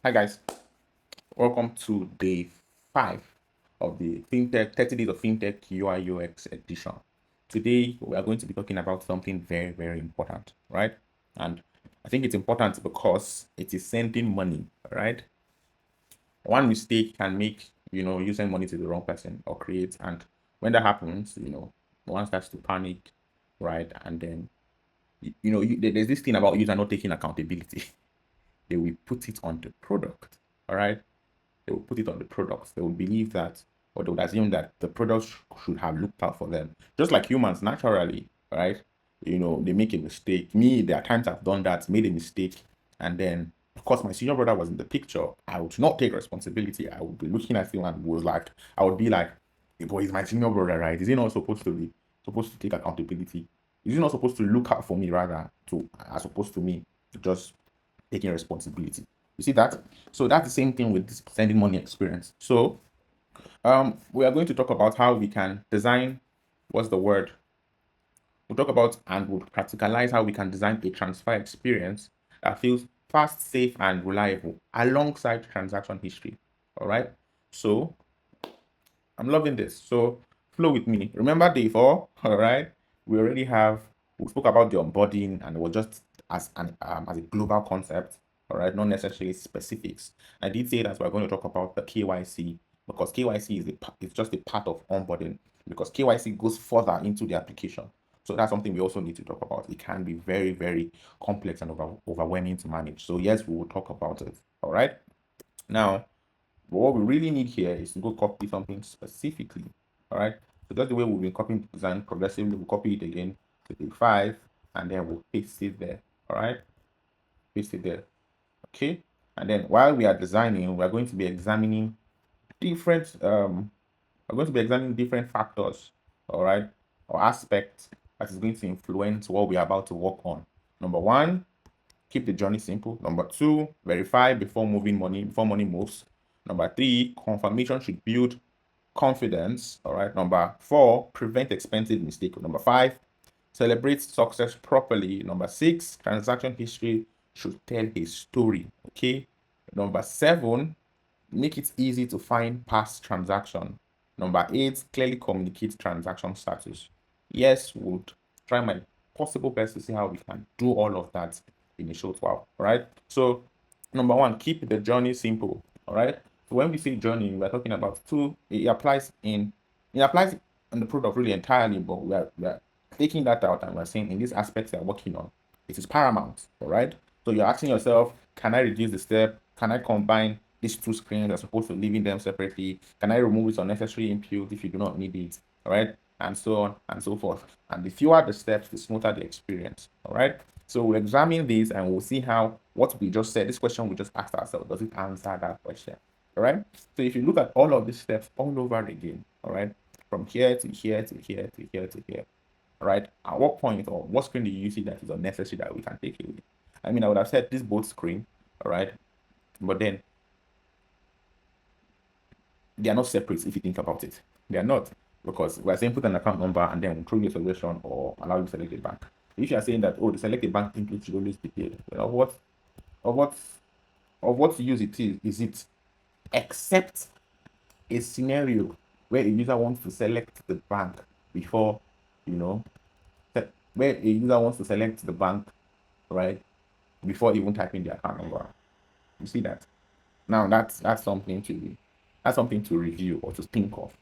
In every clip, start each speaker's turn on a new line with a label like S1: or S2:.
S1: Hi guys, welcome to day 5 of the Fintech 30 Days of Fintech UI UX edition. Today we are going to be talking about something very, very important, right? And I think it's important because it is sending money, right? One mistake can make you send money to the wrong person or create, and when that happens, one starts to panic, right? And then there's this thing about user not taking accountability. They will put it on the product, all right? They will put it on the products. They will believe that, or they would assume that the products should have looked out for them. Just like humans, naturally, right? They make a mistake. Me, there are times I've done that, made a mistake, and then, of course, my senior brother was in the picture. I would not take responsibility. I would be looking at him and I would be like, hey, boy, he's my senior brother, right? Is he not supposed to take accountability? Is he not supposed to look out for me rather, as opposed to me just taking responsibility? You see that? So that's the same thing with this sending money experience. So we are going to talk about how we can design, what's the word? We'll talk about and we'll practicalize how we can design a transfer experience that feels fast, safe, and reliable alongside transaction history. All right. So I'm loving this. So flow with me. Remember day 4, all right? We spoke about the onboarding and it was just as a global concept, all right, not necessarily specifics. I did say that we're going to talk about the KYC because KYC is just a part of onboarding because KYC goes further into the application. So that's something we also need to talk about. It can be very, very complex and overwhelming to manage. So yes, we will talk about it. All right. Now, but what we really need here is to go copy something specifically. All right. So that's the way we've been copying the design progressively. We'll copy it again to day 5 and then we'll paste it there. All right. Paste it there. Okay. And then while we are designing, we're going to be examining different factors, all right, or aspects that is going to influence what we are about to work on. Number 1, keep the journey simple. Number 2, verify before money moves. Number 3, confirmation should build confidence. All right. Number 4, prevent expensive mistake. Number 5, celebrate success properly. Number 6, transaction history should tell a story. Okay. Number 7, make it easy to find past transaction. Number 8, clearly communicate transaction status. Yes, would try my possible best to see how we can do all of that in a short while. All right. So number 1, keep the journey simple. All right. So when we say journey, we're talking about it applies in the product really entirely, but we're taking that out and we're saying in these aspects we're working on, it is paramount. All right. So you're asking yourself, can I reduce the step? Can I combine these two screens as opposed to leaving them separately? Can I remove this unnecessary input if you do not need it? All right. And so on and so forth. And the fewer the steps, the smoother the experience. All right. So we'll examine these and we'll see how what we just said, this question we just asked ourselves, does it answer that question? All right. So if you look at all of these steps all over again, all right, from here to here to here to here to here, all right, at what point or what screen do you see that is unnecessary that we can take away? I mean, I would have said this both screen, all right, but then they are not separate if you think about it. They are not, because we're saying put an account number and then throw your suggestion or allow you to select a bank. If you are saying that, oh, the select a bank template should always be paid, of what use is it, except a scenario where a user wants to select the bank before, you know, where a user wants to select the bank, right, before even typing the account number. You see that? Now that's something to review or to think of.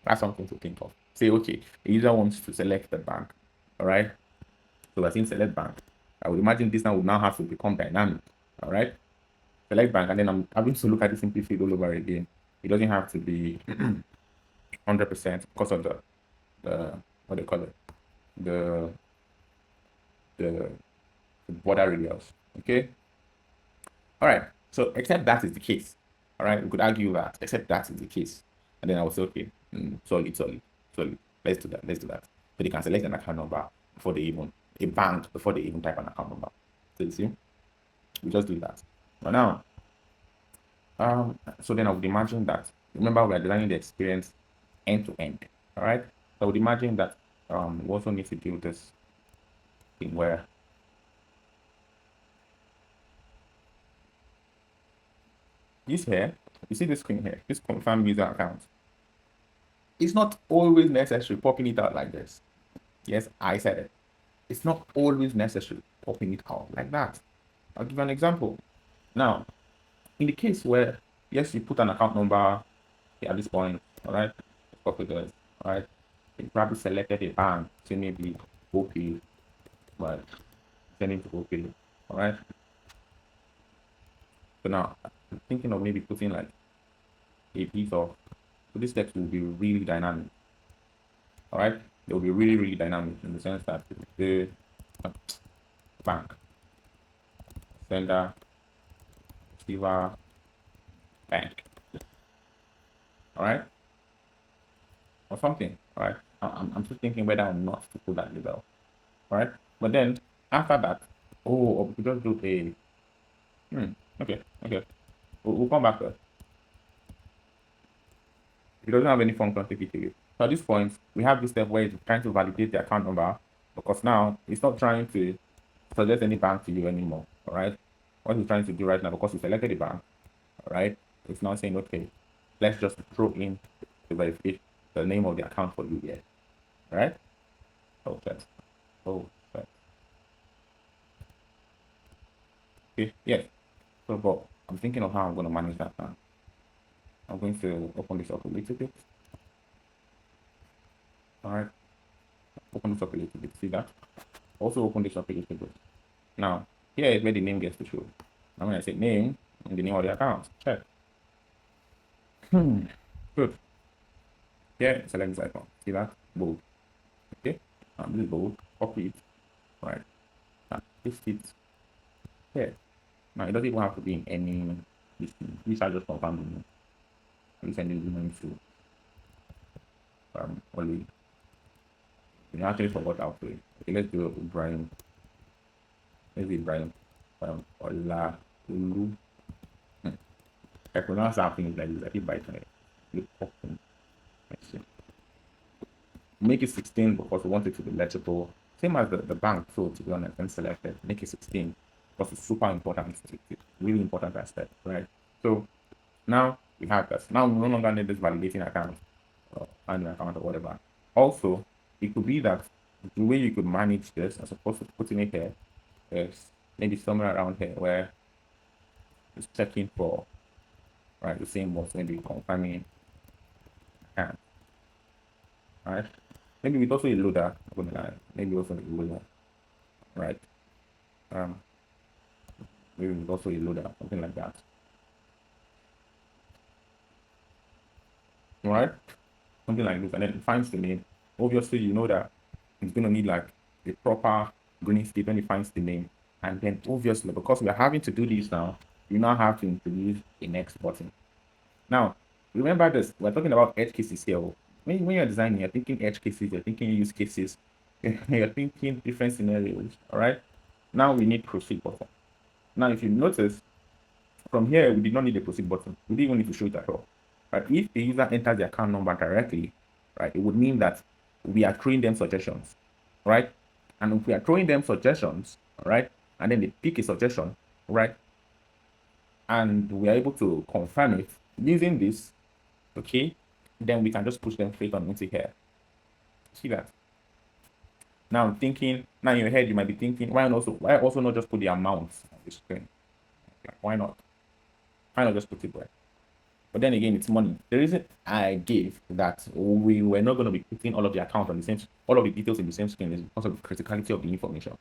S1: That's something to think of. Say, okay, the user wants to select the bank. All right. So we're saying select bank. I would imagine this now would now have to become dynamic. All right. Select bank, and then I'm having to look at the simple field all over again. It doesn't have to be 100% because of the what do you call it? The the, the border radius. Okay. All right. So except that is the case. All right. We could argue that except that is the case. And then I will say, okay, solid. Let's do that. So they can select an account number before they even a bank before they even type an account number. So you see, we just do that. But now, so then I would imagine that, remember, we are designing the experience end to end. All right. So I would imagine that we also need to do this thing where this here, you see this screen here, this confirm user account. It's not always necessary popping it out like this. Yes, I said it. It's not always necessary popping it out like that. I'll give you an example. Now, in the case where, yes, you put an account number at this point, all right, let's copy this, all right, you probably selected a bank, say maybe OP, but sending to OP, all right. So now, I'm thinking of maybe putting like a piece of, so this text will be really dynamic, all right. It will be really, really dynamic in the sense that the bank, sender, receiver, bank, all right, or something, all right. I'm still thinking whether or not to put that label, all right. But then after that, oh, we just do a, okay, okay, we'll come back to it. It doesn't have any function typically. So at this point, we have this step where it's trying to validate the account number because now it's not trying to suggest any bank to you anymore, all right. What it's trying to do right now, because we selected the bank, all right, it's now saying, okay, let's just throw in the verification, the name of the account for you here, right? Oh, that. Oh, that. Okay, yes. So, but I'm thinking of how I'm going to manage that now. I'm going to open this up a little bit. All right, open this up a little bit. See that? Also open this up a little bit. Now, here is where the name gets to show. I'm going to say name and the name of the account. Check. Good. Here, select this icon. See that? Bold. Okay. This is bold. Copy it. Right. Now, paste it here. Now, it doesn't even have to be in any listing. These are just confirming. I'm sending the name to only. We actually forgot how to. Okay, let's do Brian. Let's do Brian. Ola Ulu. I pronounce that things like this. I keep biting it. Let's see. Make it 16 because we want it to be legible. Same as the bank, so to be honest, and selected. Make it 16 because it's super important. It's really important aspect, right? So now we have this. Now we no longer need this validating account or annual account or whatever. Also, it could be that the way you could manage this, as opposed to putting it here, is maybe somewhere around here where it's checking for right the same was maybe confirming account. Right? Maybe with also a loader, maybe also a loader, right? Maybe with also a loader, something like that. All right? Something like this, and then it finds the name. Obviously, you know that it's gonna need like a proper green state when it finds the name. And then obviously, because we're having to do this now, you now have to introduce a next button. Now, remember this, we're talking about edge cases here. When you're designing, you're thinking edge cases, you're thinking use cases, you're thinking different scenarios, all right? Now we need proceed button. Now, if you notice, from here, we did not need a proceed button. We didn't even need to show it at all. Right? If the user enters the account number directly, right, it would mean that we are throwing them suggestions, right? And if we are throwing them suggestions, right, and then they pick a suggestion, right, and we are able to confirm it using this, okay, then we can just push them straight on into here. See that? Now I'm thinking, now in your head you might be thinking, why also not just put the amount on the screen? Like, why not? Why not just put it there? But then again, it's money. The reason I gave that we were not going to be putting all of the accounts on the same, all of the details in the same screen is because of the criticality of the information.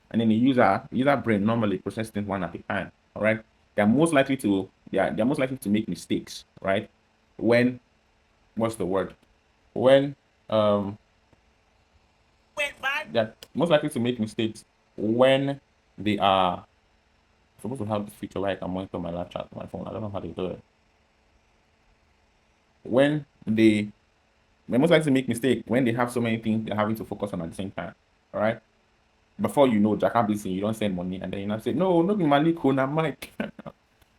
S1: And then the user brain normally processes things one at a time. All right, they're most likely to make mistakes. Right, when what's the word? When they're most likely to make mistakes when they are supposed to have this feature where I can monitor my live chat on my phone. I don't know how they do it. When they're most likely to make mistake when they have so many things they're having to focus on at the same time. All right. Before you know, Jack Abisi, you don't send money, and then you not say, no, not be Malik, na Mike.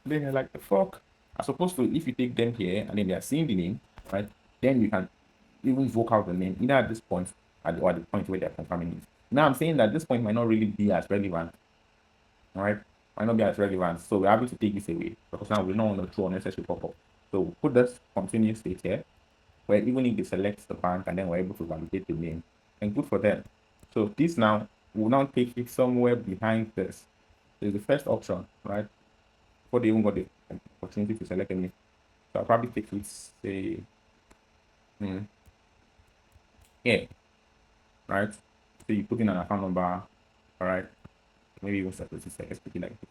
S1: Then you're like, the fuck. As opposed to if you take them here and then they are seeing the name, right? Then you can even invoke out the name, either at this point or at the point where they're confirming it. Now I'm saying that this point might not really be as relevant. All right. might not be as relevant. So we're able to take this away because now we don't want to throw unnecessary pop-up. So we'll put this continue state here, where even if they select the bank and then we're able to validate the name, and good for them. So this now will now take it somewhere behind this. There's the first option, right? Before they even got the opportunity to select any. So I'll probably take it, say, here, right? So you put in an account number, all right? Maybe even set this, let's put it like this.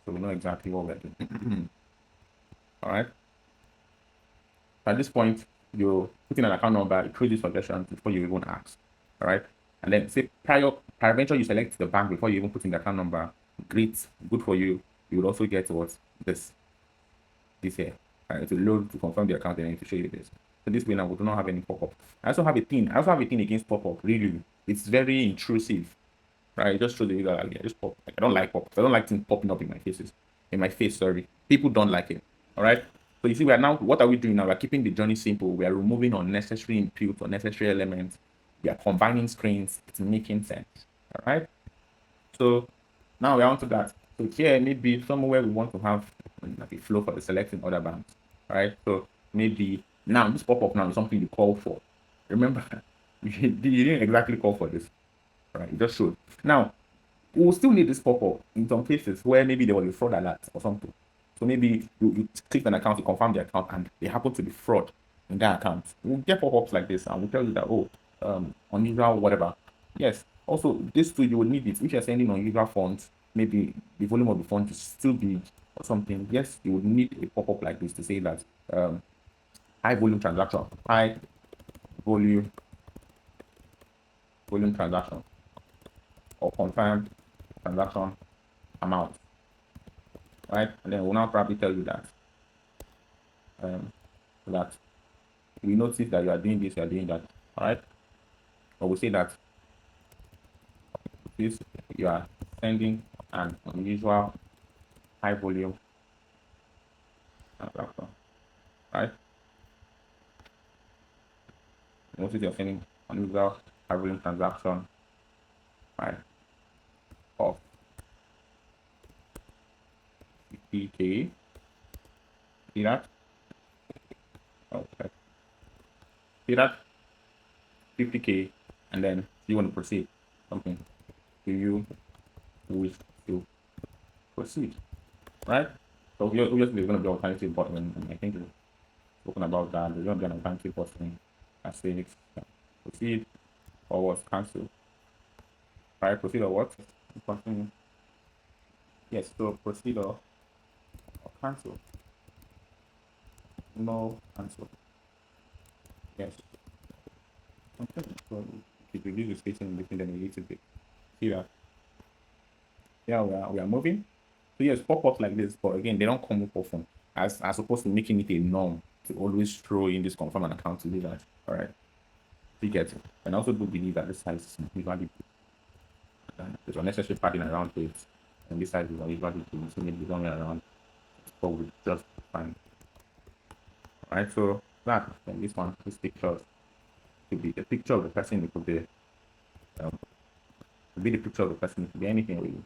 S1: So we know exactly what we're doing. All right. At this point, you put in an account number, it creates this suggestion before you even ask. All right. And then say peradventure you select the bank before you even put in the account number. Great, good for you. You would also get what this here. Right, to load to confirm the account and then to show you this. So this way now we do not have any pop-up. I also have a thing. I also have a thing against pop-up. Really, it's very intrusive. Right, it just shows the user like, yeah, just pop. Like, I don't like pop. I don't like things popping up in my faces. In my face, sorry. People don't like it. All right. So you see, we are now. What are we doing now? We're keeping the journey simple. We are removing unnecessary input, unnecessary elements. We are combining screens. It's making sense. All right. So now we're on to that. So here maybe somewhere we want to have like a flow for the selecting other bands. Right. So maybe now this pop-up now is something you call for. Remember, you didn't exactly call for this. Right. It just showed. Now we will still need this pop-up in some cases where maybe there was a fraud alert or something. So maybe you click an account to confirm the account and they happen to be fraud in that account. We'll get pop-ups like this and we'll tell you that, oh, unusual, whatever. Yes. Also, this too, you will need it. If you're sending unusual funds, maybe the volume of the funds is still big or something. Yes, you would need a pop-up like this to say that high volume transaction, high volume transaction, or confirmed transaction amount, right? And then we'll now probably tell you that that we notice that you are doing this, you are doing that, all right? Or we say that this you are sending an unusual high volume transaction, right? Notice you're sending unusual high volume transaction, right? Of 50K. See that? Okay. See that? 50K, and then you want to proceed something. Do you wish to proceed? Right? So obviously there's going to be alternative button, and I think we've spoken about that. There's going to be an alternative button that says proceed or what, cancel. Right? Proceed or what? Continue. Yes, so proceed or cancel. No, cancel. Yes. Okay. So if you reduce the spacing between them a little bit. See that? Yeah, we are moving. So yes, pop-ups like this, but again, they don't come up often. As opposed to making it a norm to always throw in this confirm an account to do that. All right. You get it. And I also do believe that this size is usually there's unnecessary padding around it. And this size is usually too, so maybe somewhere around what we just fine. Alright, so that then this picture could be the picture of the person, it could be the picture of the person, it could be anything really.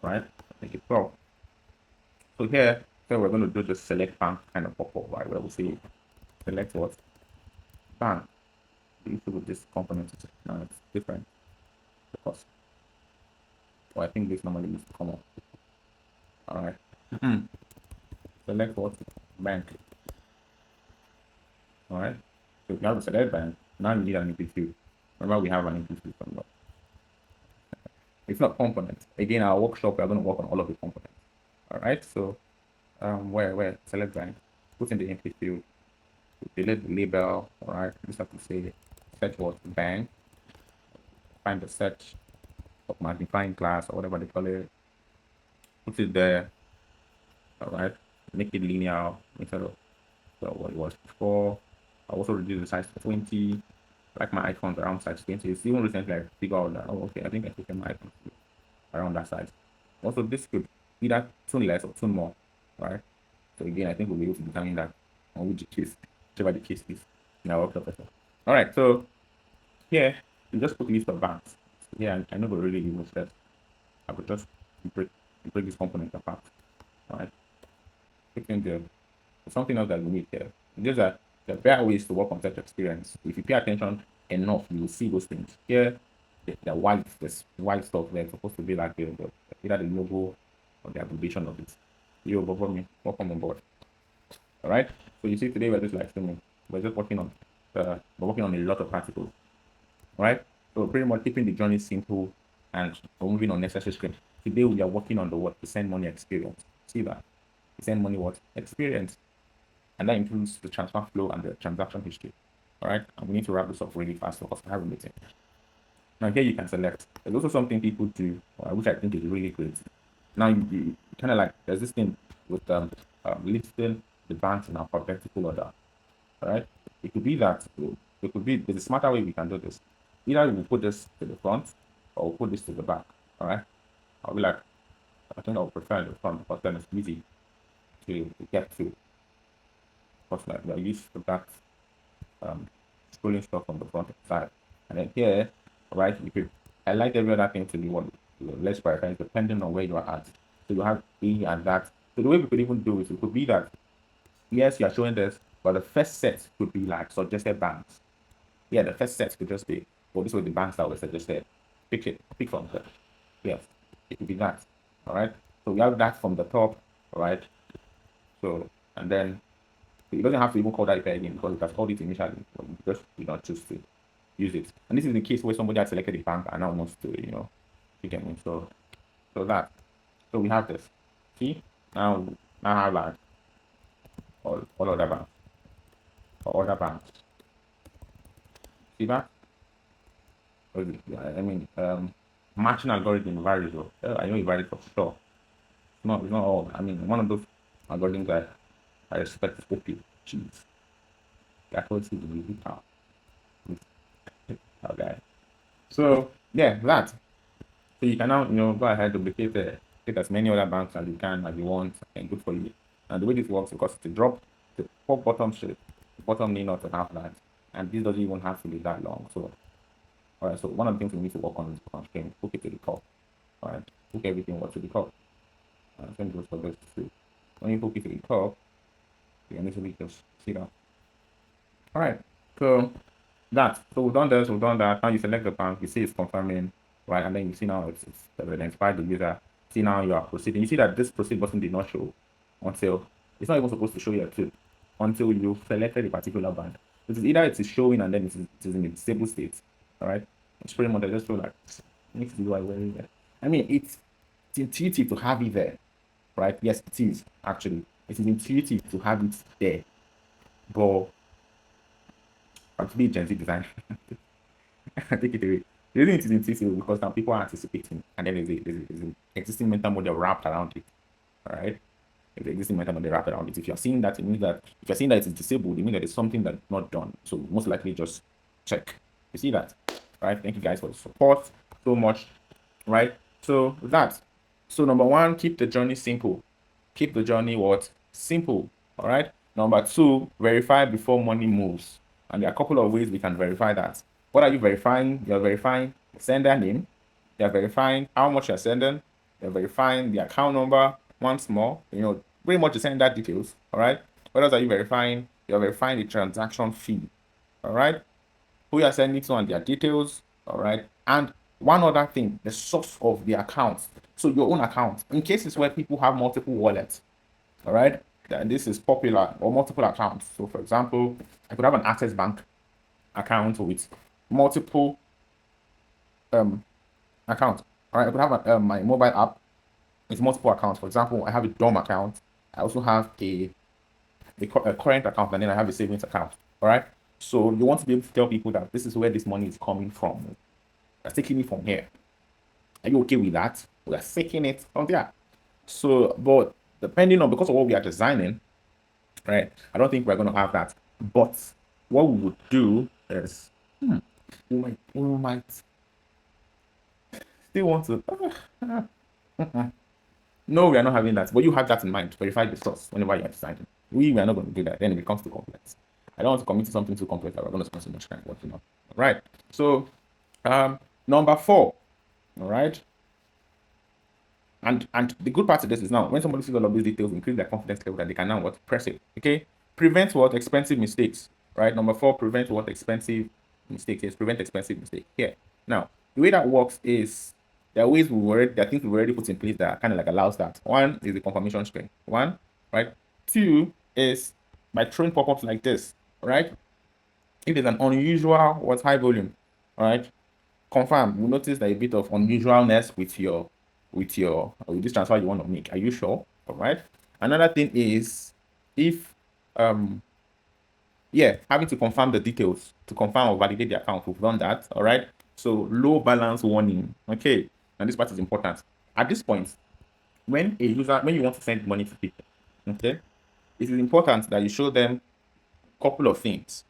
S1: Alright, make it 12. So here, so we're going to do the select bank kind of pop-up, right? Where we say select what? Bank. The issue with this component is now it's different because I think this normally needs to come up. Alright. Select what? Bank. Alright. So if you have a select bank, now you need an input field. Remember we have an input field from that. It's not components. Again, our workshop, we are going to work on all of the components. Alright, so where select bank, put in the input field, delete the label, alright, just have to say search what bank, find the search of magnifying glass or whatever they call it, put it there, alright, make it linear instead of what it was before. I also reduce the size to 20, like my icons around size 20. It's even recently I figured out that, oh, okay, I think I can my icons around that size. Also, this could either tune less or tune more, right? So again, I think we'll be able to determine that on which case, whichever the case is in our workshop. All right, so here we just put list of banks. So here I know we really use that. I would just break break this component apart. All right, picking the something else that we need here. Just that there are better ways to work on such experience. If you pay attention enough, you will see those things. Here, the white, this white stuff there is supposed to be like either the logo or the abbreviation of it. Yo, but for me, welcome on board. All right. So you see, today we're just live streaming. We're just working on, we're working on a lot of articles. All right. So pretty much keeping the journey simple and removing unnecessary script. Today we are working on the what? The send money experience. See that? The send money what? Experience. And that includes the transfer flow and the transaction history. All right, and we need to wrap this up really fast because I have a meeting. Now here you can select. There's also something people do, which I think is really great. Now you kind of like there's this thing with listing the banks in alphabetical order. All right, it could be that it could be there's a smarter way we can do this. Either we put this to the front or we'll put this to the back. All right, I'll be like, I think I'll prefer the front because then it's easy to get to. Because like we're used to that scrolling stuff on the front side. And then here, right, you could highlight every other thing to be one less prioritize depending on where you are at. So you have B and that. So the way we could even do it could be that yes, you are showing this, but the first set could be like suggested banks. Yeah, the first set could just be, well, this was the banks that were suggested. Pick from there. Yes, it could be that. All right. So we have that from the top, all right. So and then it doesn't have to even call that API again because it has called it initially, but just do not choose to use it. And this is the case where somebody has selected a bank and now wants to, pick them in. So we have this. See, now I have like all other banks or other banks. See that? I mean, matching algorithm varies. I know it varies for sure. It's not all. I mean, one of those algorithms that I expect is OP. Jeez, that was really tough. Okay. So yeah, that. So you can now go ahead duplicate take as many other banks as you can as you want, and good for you. And the way this works, because to drop the top bottom shape, the bottom need not to have that, and this doesn't even have to be that long. So all right. So one of the things we need to work on is constraint. Hook it to the top. All right. Hook everything what to the top. Same goes for this too. When you hook it to the top, you initially just see that. All right. So so we've done this, we've done that. Now you select the bank, you see it's confirming, right? And then you see now it's identified the user. See now you are proceeding. You see that this proceed button did not show until it's not even supposed to show yet too until you selected a particular bank. It is either it is showing and then it is in a disabled state. All right. It's pretty much I just feel like makes the UI very there. I mean it's intuitive to have it there, right? Yes, it is actually. It is intuitive to have it there. But to be Gen Z design. Take it away. The reason it is intuitive because now people are anticipating, and then there's an existing mental model wrapped around it. All right, there's an existing mental model wrapped around it. If you're seeing that, it means that if you're seeing that it's disabled, it means that it's something that's not done. So most likely just check. You see that, right? Thank you guys for the support so much, right? So that. So number one, keep the journey simple. Keep the journey what simple. All right. Number two, verify before money moves. And there are a couple of ways we can verify that. What are you verifying? You're verifying sender name. You're verifying how much you're sending. You're verifying the account number once more. Pretty much the sender details. All right. What else are you verifying? You're verifying the transaction fee. All right. Who you're sending to and their details. All right. And one other thing, the source of the account. So your own account. In cases where people have multiple wallets. All right. And this is popular, or multiple accounts. So for example, I could have an Access Bank account with multiple accounts. All right, I could have my mobile app with multiple accounts. For example, I have a DOM account. I also have a current account, and then I have a savings account. All right. So you want to be able to tell people that this is where this money is coming from. We're taking it from here. Are you okay with that? We are taking it from there. So, but depending on because of what we are designing, right? I don't think we're going to have that. But what we would do is, we might still want to. No, we are not having that. But you have that in mind. Verify the source whenever you are designing. We are not going to do that. Then it becomes too complex. I don't want to commit to something too complex that we're going to spend so much time working on. All right. So, number 4. All right. And the good part of this is now when somebody sees all of these details, increase their confidence level that they can now what press it. Okay, prevent what expensive mistakes. Right, number 4, prevent what expensive mistakes. Yes, prevent expensive mistakes. Here now, the way that works is there are ways there are things we've already put in place that kind of like allows that. One is the confirmation screen. One, right. Two is by throwing pop-ups like this. Right, if there's an unusual what's high volume, all right, confirm. We notice that a bit of unusualness with this transfer you want to make. Are you sure? All right. Another thing is if yeah, having to confirm the details to confirm or validate the account. We've done that. All right. So low balance warning. Okay. And this part is important. At this point, when you want to send money to people, okay, it is important that you show them a couple of things.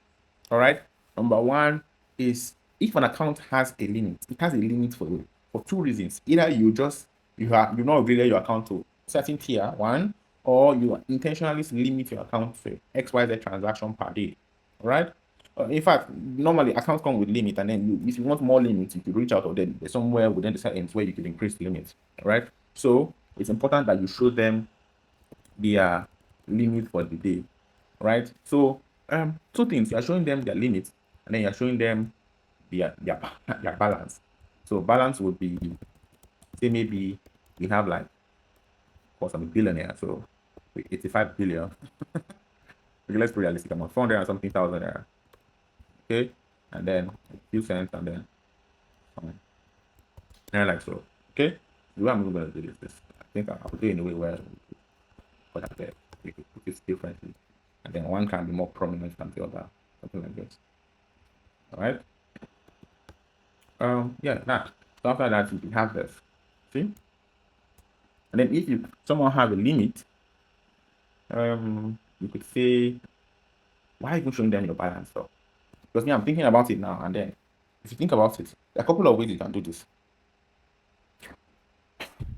S1: All right. Number one is if an account has a limit, it has a limit for two reasons. Either you not upgraded your account to certain tier one, or you intentionally limit your account to XYZ transaction per day. All right. In fact, normally accounts come with limit, and then if you want more limits, you could reach out or then there's somewhere within the settings where you could increase the limit. All right. So it's important that you show them their limit for the day, right? So two things: you're showing them their limits, and then you're showing them their balance. So balance would be, say maybe we have like, of course I'm a billionaire, so 85 billion. Okay, let's be realistic. I'm on 400 and something thousand there. Okay, and then a few cents, and then like so. Okay, the way I'm going to do this. I think I'll do it in a way where we could put it differently, and then one can be more prominent than the other, something like this. All right. Yeah, that. So after that, you have this. See? And then if you someone have a limit, you could say, why even showing them your balance stuff? Because me, I'm thinking about it now, and then if you think about it, there are a couple of ways you can do this.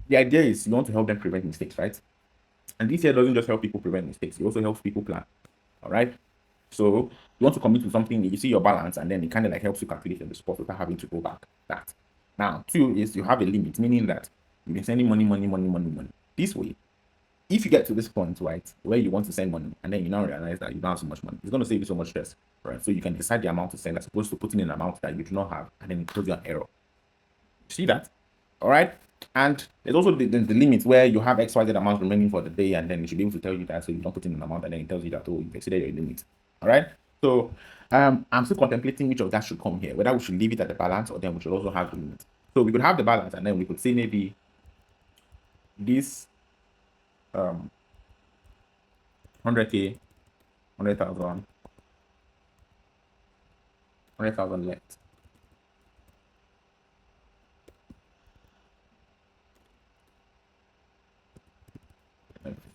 S1: The idea is you want to help them prevent mistakes, right? And this here doesn't just help people prevent mistakes, it also helps people plan. All right. So you want to commit to something, you see your balance, and then it kind of like helps you calculate on the spot without having to go back. That. Now, two is you have a limit, meaning that you've been sending money. This way, if you get to this point, right, where you want to send money, and then you now realize that you don't have so much money, it's going to save you so much stress, right? So you can decide the amount to send as opposed to putting in an amount that you do not have, and then it throws you an error. See that? All right. And there's also the limit where you have XYZ amount remaining for the day, and then it should be able to tell you that, so you don't put in an amount, and then it tells you that, oh, you've exceeded your limit. All right. So I'm still contemplating which of that should come here, whether we should leave it at the balance or then we should also have the limit. So we could have the balance, and then we could say maybe this 100K, 100,000, 100,000 left.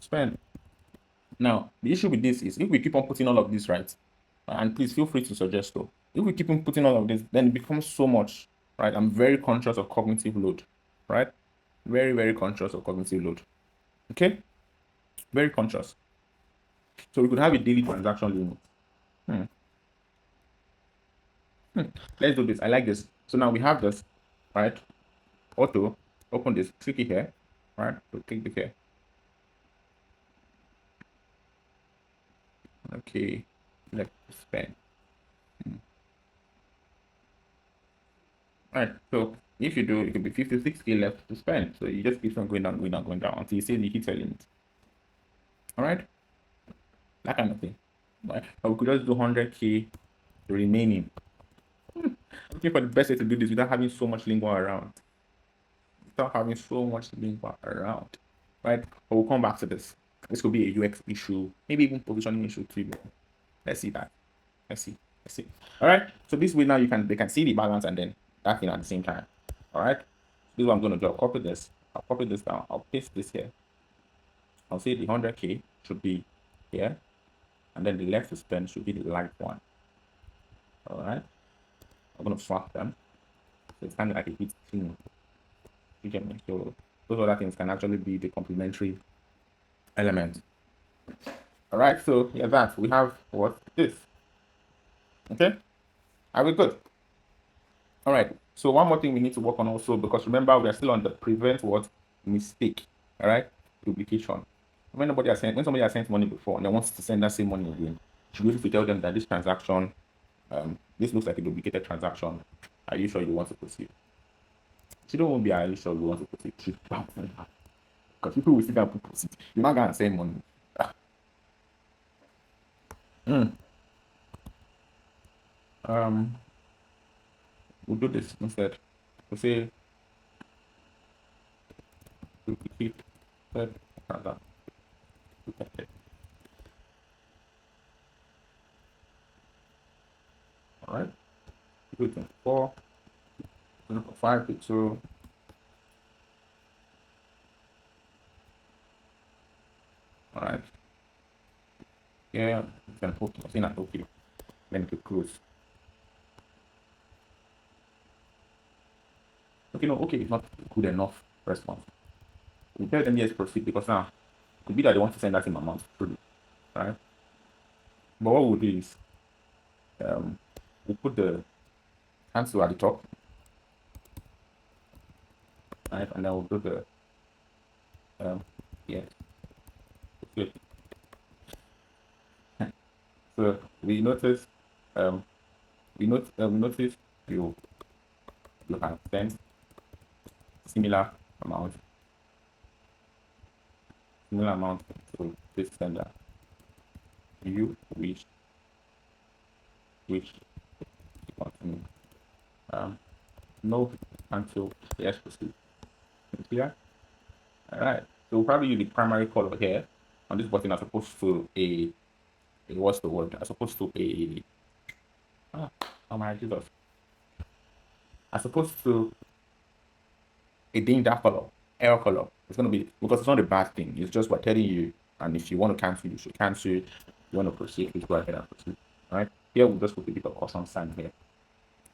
S1: Spend. Now, the issue with this is if we keep on putting all of this, right, and please feel free to suggest though, if we keep on putting all of this, then it becomes so much, right? I'm very conscious of cognitive load, right? Very, very conscious of cognitive load. Okay? Very conscious. So we could have a daily transaction limit. Let's do this. I like this. So now we have this, right? Auto, open this, click it here, right? So click it here. Okay, let's spend. All right, so if you do, it could be 56K left to spend. So you just keep on going down until you see you hit your limit. All right, that kind of thing. Right? Or we could just do 100K remaining. Looking for the best way to do this without having so much lingua around. Right? But we'll come back to this. This could be a UX issue, maybe even positioning issue too. Let's see that. Let's see. All right. So this way now they can see the balance and then that thing at the same time. All right. This is what I'm going to do. I'll copy this. I'll copy this down. I'll paste this here. I'll say the 100K should be here, and then the left to spend should be the light one. All right. I'm going to swap them. So it's kind of like a bit clean. You get me? So those other things can actually be the complementary element. All right. So yeah, that we have what this. Okay. Are we good? All right. So one more thing we need to work on also, because remember we are still on the prevent what mistake. All right, duplication. When somebody has sent money before and they wants to send that same money again, you should be able to tell them that this transaction, this looks like a duplicated transaction. Are you sure you want to proceed? She don't be, are you sure you want to proceed? She bounce because people will sit down and proceed. You're not gonna send money. Mm. Um, we'll do this instead. We'll say duplicate transaction. All right. Do it in 4, 5 pixel. All right. Yeah, you can okay. I think that's okay. Then click close. Okay, no, okay, it's not good enough response. We tell them yes, proceed because now it could be that they want to send that same amount through, right? But what we'll do is we'll put the cancel at the top, right? And then we'll do the yeah. Okay. So we notice we notice you you have sent similar amount to this sender. You wish to continue. No until yes proceed. Clear? All right. So we'll probably use the primary color here on this button as opposed to a what's the word? As opposed to a oh my Jesus. As opposed to a danger color, error color. It's gonna be because it's not a bad thing. It's just we're telling you, and if you want to cancel, you should cancel. If you want to proceed, please go ahead and proceed. All right. Here we'll just put a bit of caution sign here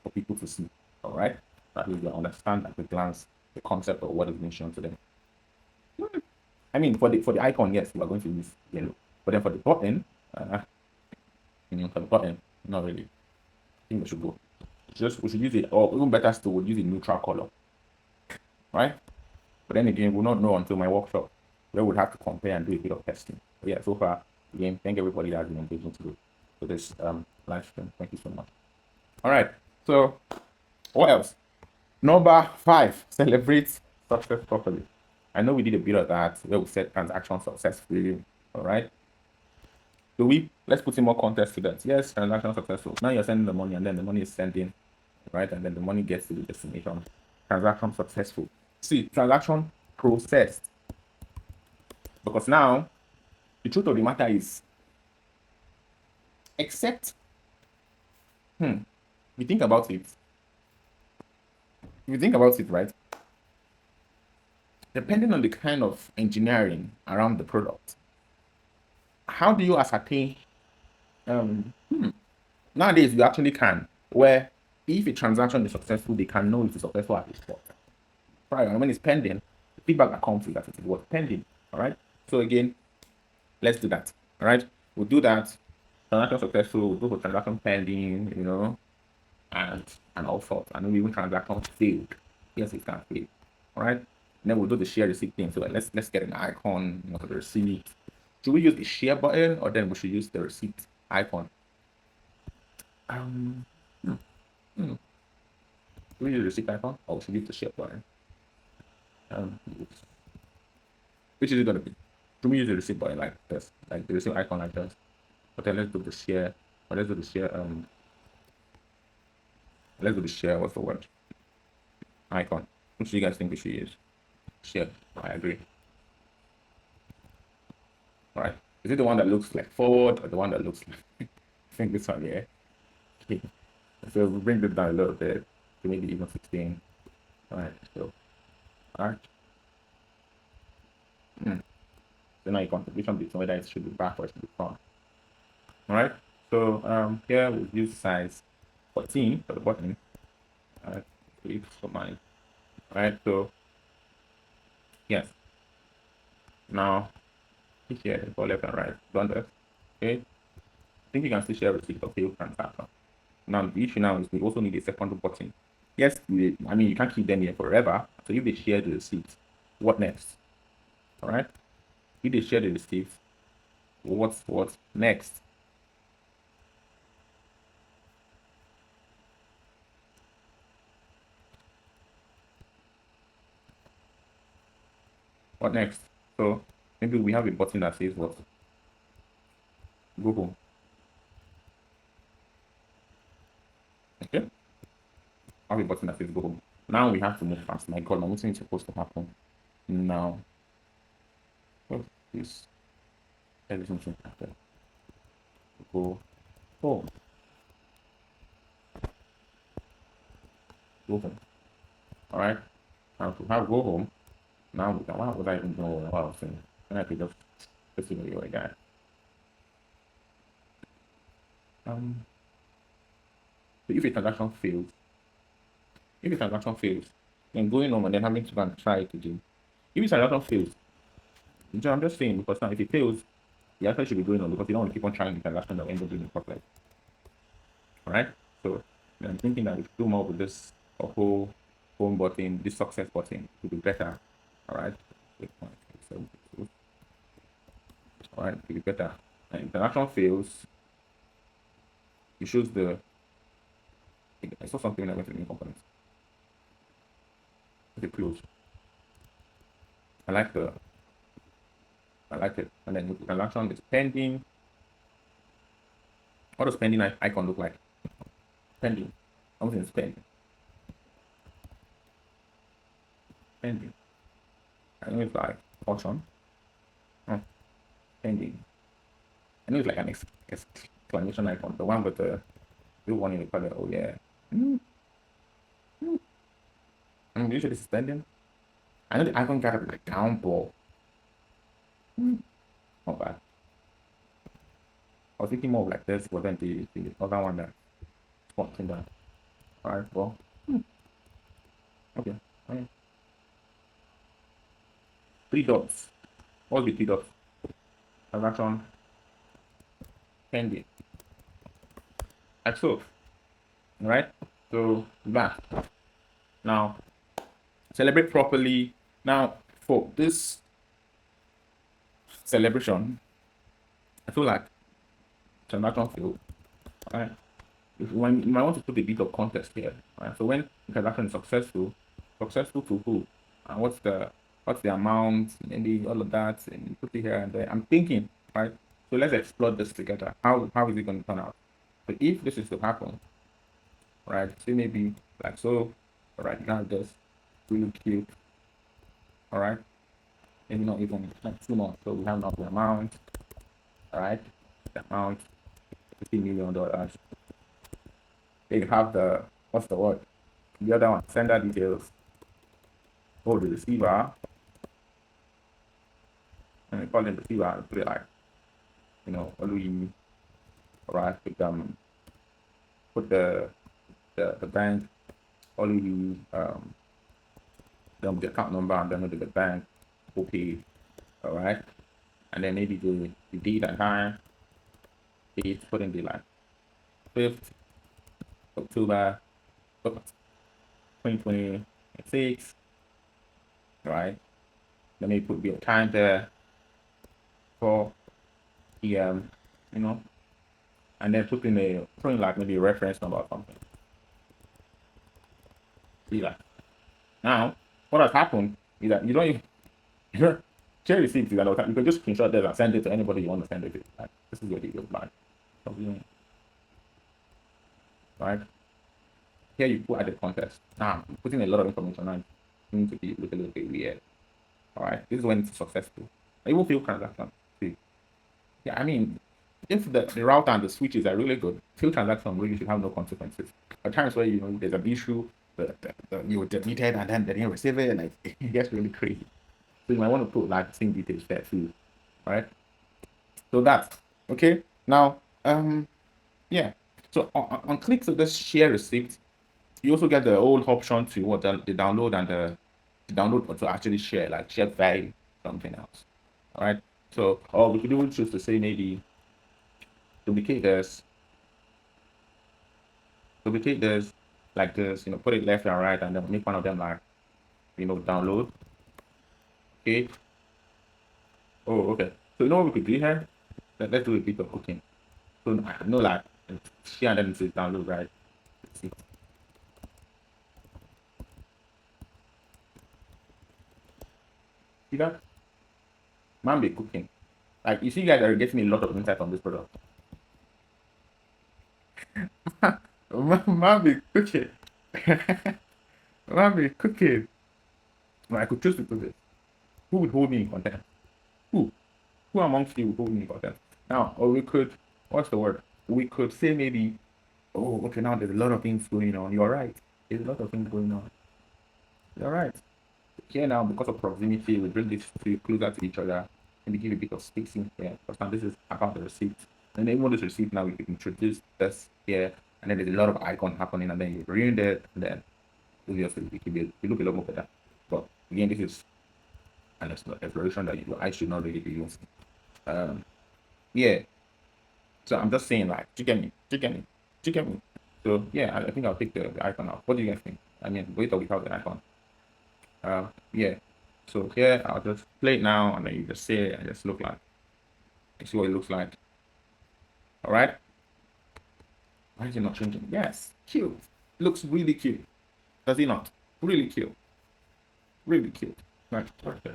S1: for people to see. All right. That way they understand at a glance the concept of what is mentioned to them. I mean, for the icon, yes, we are going to use yellow. But then for the button, for the button, not really. I think we should go. Just we should use it, or even better still, we'll use a neutral color, right? But then again, we'll not know until my workshop, where we'll have to compare and do a bit of testing. But yeah, so far, again, thank everybody that has been engaging to this live stream. Thank you so much. All right. So what else? Number 5, celebrate success properly. I know we did a bit of that where we said transaction successfully. All right. So let's put in more context to that. Yes, transaction successful. Now you're sending the money and then the money is sending, right? And then the money gets to the destination. Transaction successful. See, transaction processed. Because now the truth of the matter is, except, if you think about it, right? Depending on the kind of engineering around the product, how do you ascertain? Nowadays, you actually can, where if a transaction is successful, they can know it is successful at the spot. Right, and when it's pending, the feedback that comes with that it was pending. All right. So again, let's do that. All right. We'll do that. Transaction successful. We'll go for transaction pending. And all sorts. And maybe even transaction failed. Yes, it can fail. All right. And then we'll do the share receipt thing. So like, let's get an icon for the receipt. Should we use the share button or then we should use the receipt icon? Should we use the receipt icon or should we use the share button? Which is it gonna be? Should we use the receipt button like this, like the receipt icon like this? But then let's do the share. Or let's do the share. Let's do the share. What's the word? Icon. Which do you guys think we should use? Share. I agree. All right. Is it the one that looks like forward or the one that looks like? I think this one, yeah. Okay. So we'll bring this down a little bit to maybe even 16. All right. So, all right. So now your contribution between whether it should be back or it should be front. All right. So here we'll use size 14 for the button. All right. For mine. All right. So yes. Now here go left and right. Done this. Okay. I think you can still share receipt for failed transaction. Now the issue now is we also need a secondary button. Yes, I mean you can't keep them here forever. So if they share the receipt, What next? All right. If they share the receipt, what's next? What next? So maybe we have a button that says what? Go home. Okay. I have a button that says go home. Now we have to move fast. My God, now what's supposed to happen? Now, what is everything should happen? Go home. Go home. All right. Now to have go home. Now why was I even know what I was saying? And I could just see you guy. Um, so if a transaction fails, then going home and then having to go and try it again. If a transaction fails, I'm just saying because now if it fails, you actually should be going on because you don't want to keep on trying the transaction that will end up being a problem. All right. So I'm thinking that if you do more with this whole home button, this success button, to be better. All right. So, all right, to be better. And if the transaction fails, it shows the. I saw something when I went to the new component. Okay, close. I like the. I like it. And then the transaction is pending. What does pending icon look like? Pending. Something is pending. Pending. I know it's like option. Oh, pending. I know it's like an exclamation icon. The one with the one in the corner. Oh yeah. Mm. Usually it's pending. I know the icon got like down ball. Not bad. I was thinking more of like this, but then the other one that popping down. Alright, well. Okay. Alright. Three dots. What's the three dots? Transaction pending. Like so. Alright? So that. Now celebrate properly. Now for this celebration, I feel like transaction failed. Alright. When you might want to put a bit of context here. Right? So when the transaction is successful to who? And what's the amount, maybe all of that, and you put it here and there. I'm thinking, right? So let's explore this together. How is it going to turn out? So if this is to happen, right? So maybe like so, right now this really cute, all right? Maybe not even like too much. So we have not the amount, all right? The amount, $50 million. They have the what's the word? The other one, sender details. Oh, the receiver, and we call them receiver. Put it like, Olu, all right? Put the bank, Olu, then the account number, and then the bank, okay, all right? And then maybe the date and time, date, put in the like 5th October 2026, right? Then maybe put the time there, 4 p.m., and then put in like maybe a reference number or something. See that. Now, what has happened is that you don't even share receipts. You can just screenshot this and send it to anybody you want to send it to. Like, this is your details, like, right? Here you put added context. Now, putting a lot of information on going to be look a little bit weird. All right, this is when it's successful. It will feel transaction. See, yeah, I mean, if the router and the switches are really good, field transaction really should have no consequences. At times where there's an issue, you were deleted and then they didn't receive it, and it gets really crazy. So you might want to put like the same details there too, right? So that's okay. Now, yeah. So on click to this share receipt, you also get the old option to what the download and the download or to actually share, like share file something else. All right. So, or we could even choose to say maybe duplicate this like this, put it left and right, and then make one of them like, download. Okay. Oh, okay. So you know what we could do here? Let's do a bit of cooking. So I know like share and then it says download, right? Let's see. See that? Man be cooking. Like you see you guys are getting a lot of insight on this product. Man be cooking. Man be cooking. Well, I could choose to do this. Who would hold me in content? Who? Who amongst you would hold me in content? Now, or we could, what's the word? We could say maybe, oh, okay, now there's a lot of things going on. You're right. There's a lot of things going on. You're right. Here now, because of proximity, we bring these two closer to each other and we give a bit of spacing here. Because now this is about the receipt. And then even this receipt now, we can introduce this here. And then there's a lot of icon happening. And then you read it. And then obviously, it look a lot more better. But again, this is an exploration that I should not really be using. Um, yeah. So I'm just saying, like, you get me, you get me, you get me. So yeah, I think I'll take the icon out. What do you guys think? I mean, with or without the icon? Yeah. So here I'll just play it now, and then you just see it and just look like, you see what it looks like. All right. Why is it not changing? Yes, cute. Looks really cute. Does it not? Really cute. Really cute. Right. Okay.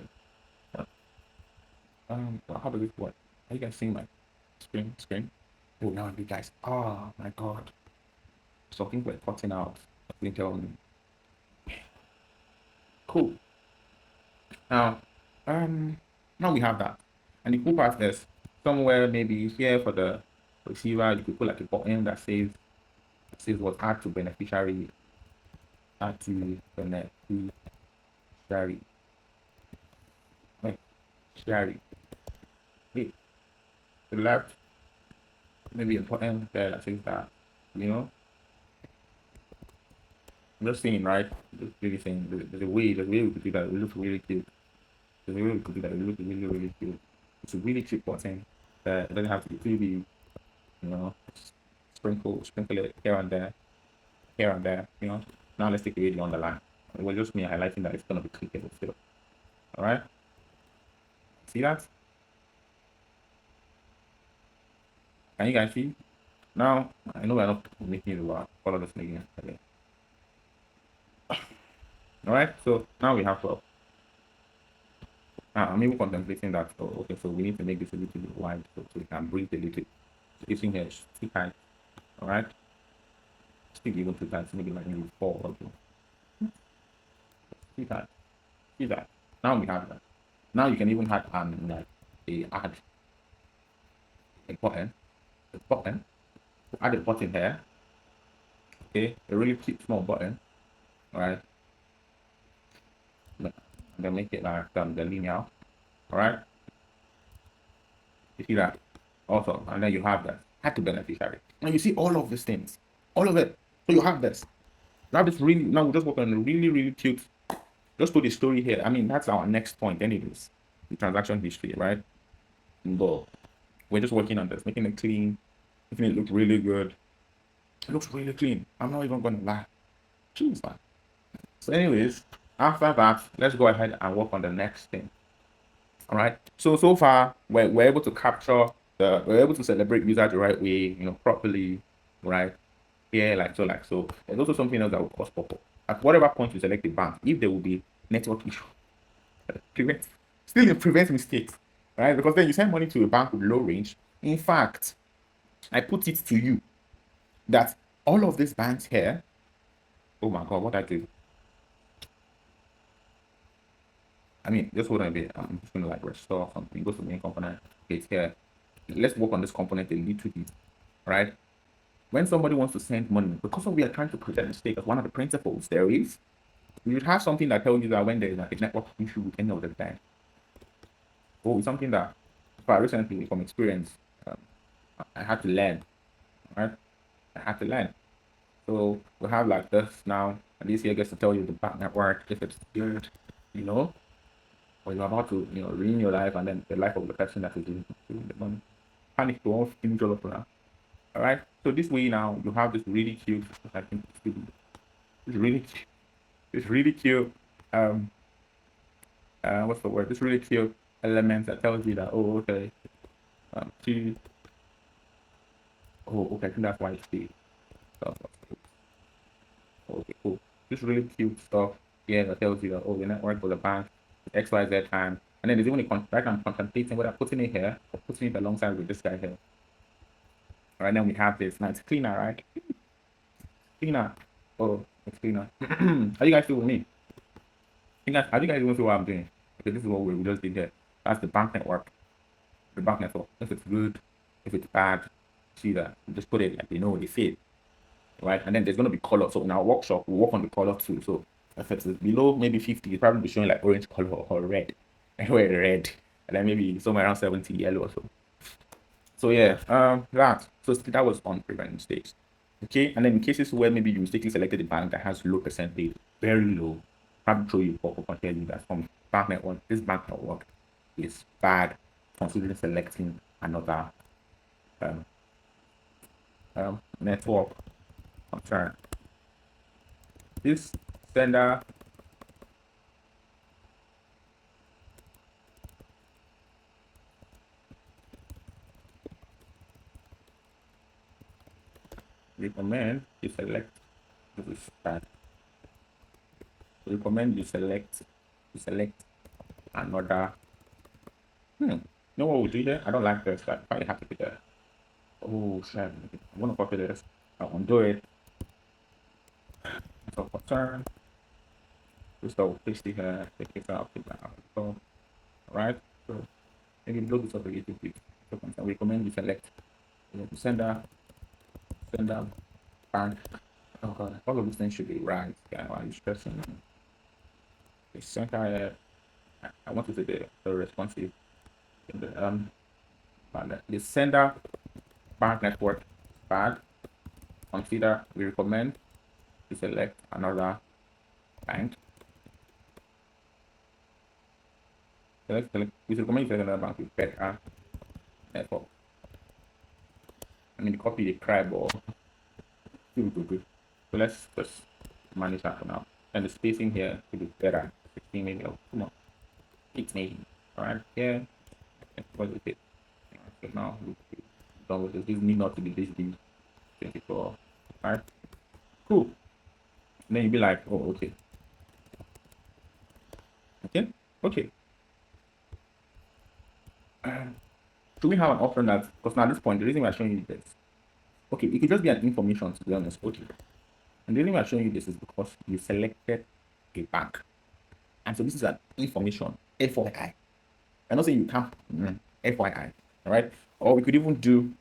S1: How does this work? Are you guys seeing my screen? Oh, now you guys. Oh my God. So I think we're cutting out. You tell me. Cool. Now, now we have that. And the cool part is somewhere maybe here for the receiver, you could put like a button that says what add to beneficiary, add to beneficiary, beneficiary. Wait, to the left, maybe a button there that says that, you know. I'm just saying, right? Just really saying there's a way we could do that. It looks really cute. There's a way we could do that. It looks really, really cute. It's a really cheap button that doesn't have to be 3D, you know. Sprinkle it here and there, you know. Now let's take the video on the line. It was just me highlighting that it's gonna be clickable still. All right, see that? Can you guys see? Now I know we're not making it about all of this again. Okay. All right, so now we have 12. I'm even contemplating that. Oh, okay, so we need to make this a little bit wide so we can breathe a little. Spacing here is too tight. All right, still even too tight. Maybe like maybe 4 or 2. See that? See that? Now we have that. Now you can even add like add a button, add a button here. Okay, a really cute small button, all right? And then make it like the linear, all right? You see that? Also, and then you have that add to beneficiary. Now you see all of these things, all of it. So you have this. Now this really now we just work on a really really cute. Just put the story here. I mean that's our next point, anyways. The transaction history, right? But we're just working on this, making it clean, making it look really good. It looks really clean. I'm not even gonna lie. Jeez, man. So, anyways, after that, let's go ahead and work on the next thing. All right. So far, we're able to capture we're able to celebrate user the right way, you know, properly, right? Yeah, like so. There's also something else that will cause pop-up. At whatever point you select the bank, if there will be network issue, prevent still it prevents mistakes, right? Because then you send money to a bank with low range. In fact, I put it to you that all of these banks here, oh my God, what I do? I mean, just hold on a bit. I'm just gonna like restore something. Go to the main component. Okay, it's here. Let's work on this component a little bit, right? When somebody wants to send money, because we are trying to prevent mistake, as one of the principles there is, we would have something that tells you that when there is a network issue with any of the bank, or it's something that, quite recently from experience, um, I had to learn, right? I had to learn. So we have like this now, and this here gets to tell you the bank network if it's good, you know, or you're about to, you know, ruin your life and then the life of the person that is doing the money. Panic to all finish all of that. All right. So this way now you have this really cute. I think it's really cute. It's really cute. Um, what's the word? This really cute element that tells you that, oh, okay, two, oh, okay, I think that's why it's the stuff. Okay, cool. This really cute stuff here that tells you that, oh, the network for the bank is XYZ time. And then there's even a contract I'm contemplating whether putting it here or putting it alongside with this guy here. All right, then we have this. Now it's cleaner, right? Cleaner. Oh, it's cleaner. How you guys feel with me? How do you guys even feel what I'm doing? Okay, this is what we just did here. That's the bank network. The bank network. If it's good, if it's bad, see that. You just put it like they know they see it. Right? And then there's gonna be color. So in our workshop, we work on the color too. So if it's below maybe 50, it's probably be showing like orange color or red. Red. And then maybe somewhere around 70 yellow or so. So yeah, that was on prevent mistakes. Okay, and then in cases where maybe you mistakenly selected a bank that has low percentage, very low, probably show you pop up and tell you that from bank network, this bank network is bad, considering selecting another um, network. I'm sorry. This sender recommend you select this is bad. Recommend you select another. You know what we'll do here? I don't like this. I'm quite happy with that. Oh shit! I'm gonna copy this. I'll undo it. So return. Just go paste it here. Take it out. Take that out. So, alright. So maybe load this up again. So I recommend you select sender bank. Oh god, all of these things should be right. Yeah, why are you stressing? The center. I want to say the responsive. The sender bank network bad. Consider we recommend to select another bank. We recommend you select another bank with better network. I mean, copy the crab or good. So let's just manage that for now. And the spacing here could be better. 16 maybe. Oh, come on. 8 maybe. Alright, here. What is it? So now we're done with this. This need not to be this big. 24. Alright. Cool. And then you'll be like, oh, okay. Okay. Should we have an option that, because now at this point, the reason we're showing you this, okay, it could just be an information, to be honest. Okay. And the reason we're showing you this is because you selected a bank. And so this is an information, FYI. I'm not saying you can't, FYI. All right. Or we could even do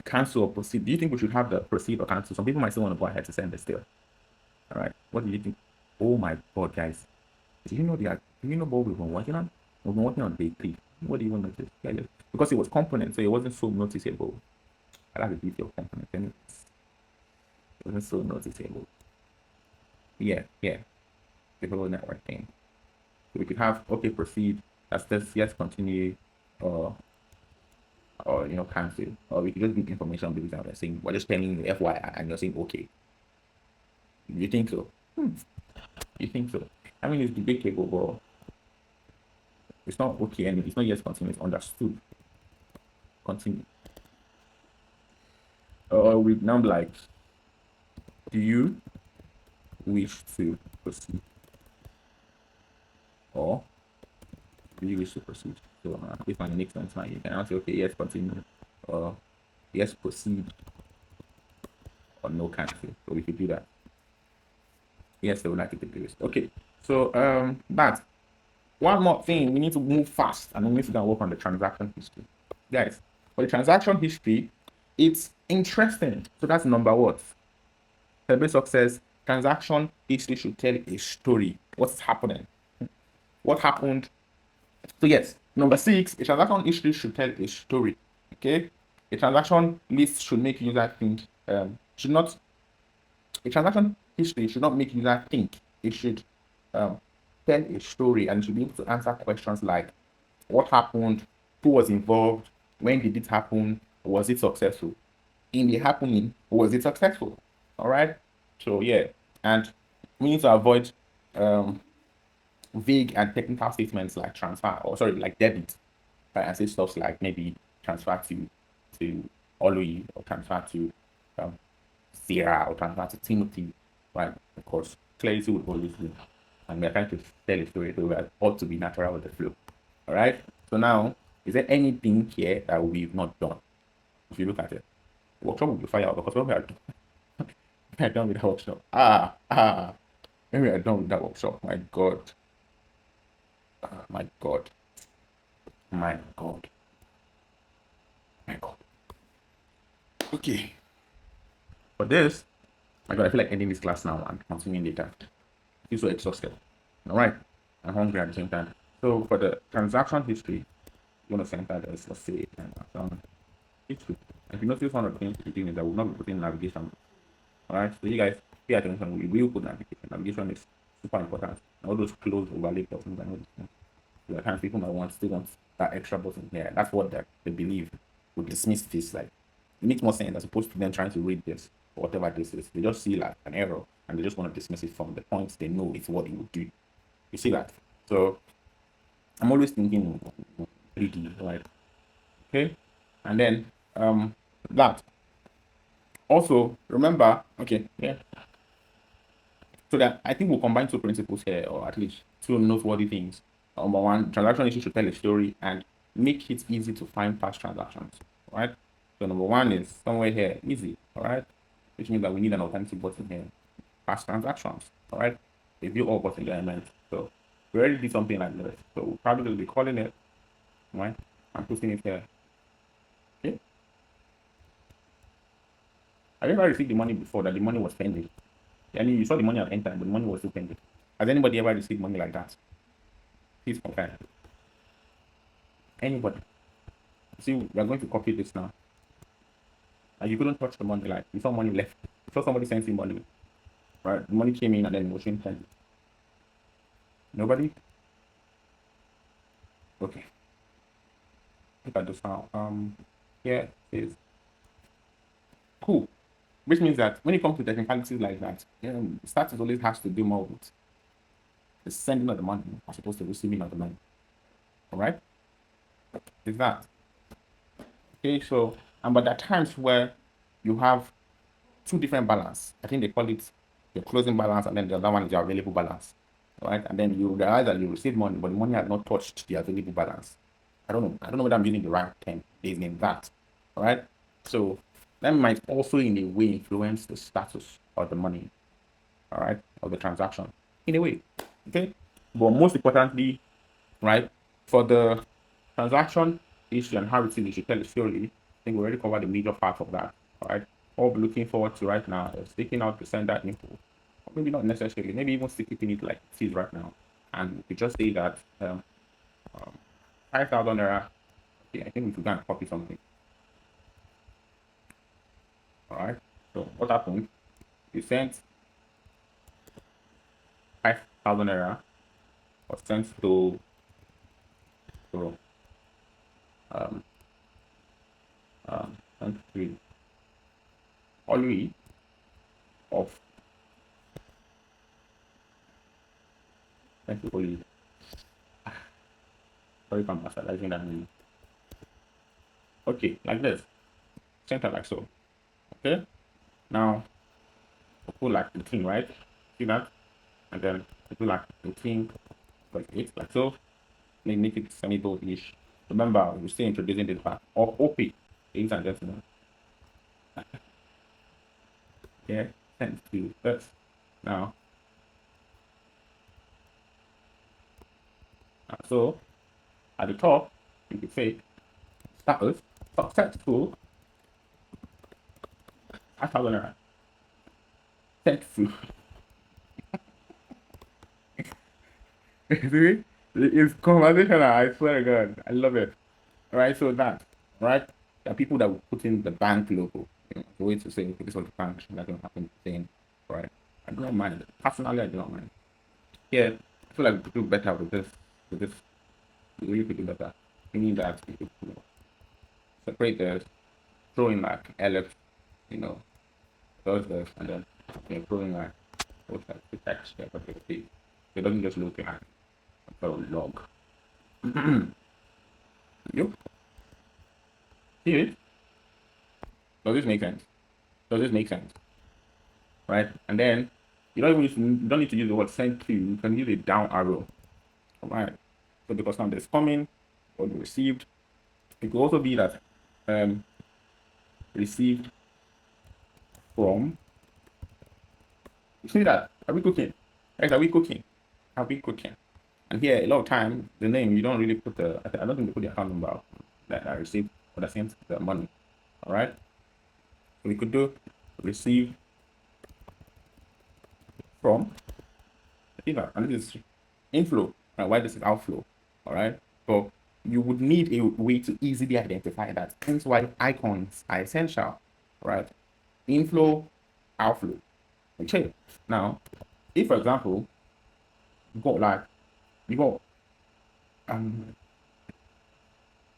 S1: cancel or proceed. Do you think we should have the proceed or cancel? Some people might still want to go ahead to send it still. All right. What do you think? Oh my God, guys. Do you know what we've been working on? We've been working on day 3. What do you want to notice? Yeah. Because it was component, so it wasn't so noticeable. I like the detail component, and it wasn't so noticeable. Yeah. The whole network thing. So we could have okay, proceed. That's this. Yes, continue. Or cancel. Or we could just give information based on saying we're just telling you FYI, and you're saying okay. You think so? You think so? I mean, it's debatable, but it's not okay, and it's not yes continue. It's understood. Continue. Or we now like, do you wish to proceed? Or do you wish to proceed? So if my next one you can answer okay, yes, continue, or yes, proceed, or no, cancel. So we could do that. Yes, they would like to take the list. Okay. So but one more thing, we need to move fast and we need to go and work on the transaction history. Guys, for the transaction history, it's interesting. So that's number what? Celebrate success. Transaction history should tell a story. What's happening? What happened? So yes, number 6, a transaction history should tell a story. Okay, a transaction list should make user think. Should not. A transaction history should not make user think. It should tell a story, and it should be able to answer questions like, what happened? Who was involved? When did it happen? Was it successful? In the happening, was it successful? All right. So yeah, and we need to avoid vague and technical statements like transfer, or sorry, like debit, right? And say stuff like maybe transfer to Olu, or transfer to um, Sarah, or transfer to Timothy, right? Of course, clarity would always win. And we're trying to tell a story, so we ought to be natural with the flow. All right. So now, is there anything here that we've not done? If you look at it, workshop will be fire because when we are when we are done with the workshop, when we are done with that workshop, my God, my God, my God, my God. Okay. For this, my God, I feel like ending this class now and continuing later. I feel so exhausted. All right. I'm hungry at the same time. So for the transaction history, you want to center this, let's say, transaction history. If you notice one of the things we're doing is that we'll not be putting navigation. All right. So you guys pay attention. We will put navigation. Navigation is super important. All those closed overlay buttons and all these things. So at times people might still want that extra button here. That's what they believe would dismiss this. Like, it makes more sense as opposed to them trying to read this or whatever this is. They just see like an error and they just want to dismiss it from the points they know it's what it would do. You see that? So I'm always thinking 3D, right? Okay. And then that. Also remember, okay, yeah. So that I think we'll combine two principles here, or at least two noteworthy things. Number one, transaction issues should tell a story and make it easy to find past transactions. Right? So number one is somewhere here, easy, all right? Which means that we need an alternative button here. Past transactions, all right? Review all button elements. So we already did something like this. So we'll probably be calling it, right? I'm putting it here. Okay. I never received the money before that the money was pending. I mean, you saw the money at end time, but the money was still pending. Has anybody ever received money like that? Please confirm. Anybody? See, we are going to copy this now. And you couldn't touch the money, like you saw money left. You saw somebody sent you money. Right? The money came in and then it was pending. Nobody? Okay. Look at this now. Here is cool. Which means that when it comes to technicalities like that, status always has to do more with the sending of the money as opposed to receiving of the money. All right? Is that okay? So, but there are times where you have two different balance. I think they call it your closing balance, and then the other one is your available balance. All right? And then you realize that you received money, but the money has not touched the available balance. I don't know. I don't know whether I'm using the right term based in that. All right? So that might also in a way influence the status of the money, all right, of the transaction in a way. Okay. But most importantly, right, for the transaction issue and how it is, you should tell the story. I think we already covered the major part of that. All right. All we're looking forward to right now is taking out the sender info. Or maybe not necessarily, maybe even still keeping it like it is right now. And we just say that 5,000 naira. Okay, I think we should go and copy something. All right. So what happened? You sent 5,000 naira was sent to um country only of country only. Sorry if I'm bastardizing that name. Okay, like this. Center like so. Okay. Now put like 18, right? See that? And then do like 18 like 8, like so. Then make it semi-bold-ish. Remember, we're still introducing this back. Or OP, ladies and gentlemen. Yeah, sent to first. Now, so at the top, you can say status successful 5,000 naira. Successful. See? It's conversational, I swear to God. I love it. Alright, so that, right? There are people that will put in the bank logo. The way to say, okay, this was the bank, that's going to happen thing, right? I do not mind. Personally, I do not mind. Yeah, I feel like we could do better with this. We really could do better. Meaning that we could, separate this, throw in like LF, you know, those this, and then throw in like, what's that, the text, yeah, but it doesn't just look like. log. Yep. See it? Does this make sense? Does this make sense? Right? And then you don't need to use the word send to, you can use a down arrow. All right. So because now there's coming or received. It could also be that received from. You see that? Are we cooking? Guys, are we cooking? Are we cooking? And here, a lot of time, the name, you don't really put the, I don't think they put the account number that I received or that sent the money. All right. So we could do receive from, and this is inflow, and why this is outflow. All right. So you would need a way to easily identify that. Hence why icons are essential. Right. Inflow, outflow. Okay. Now, if for example, you got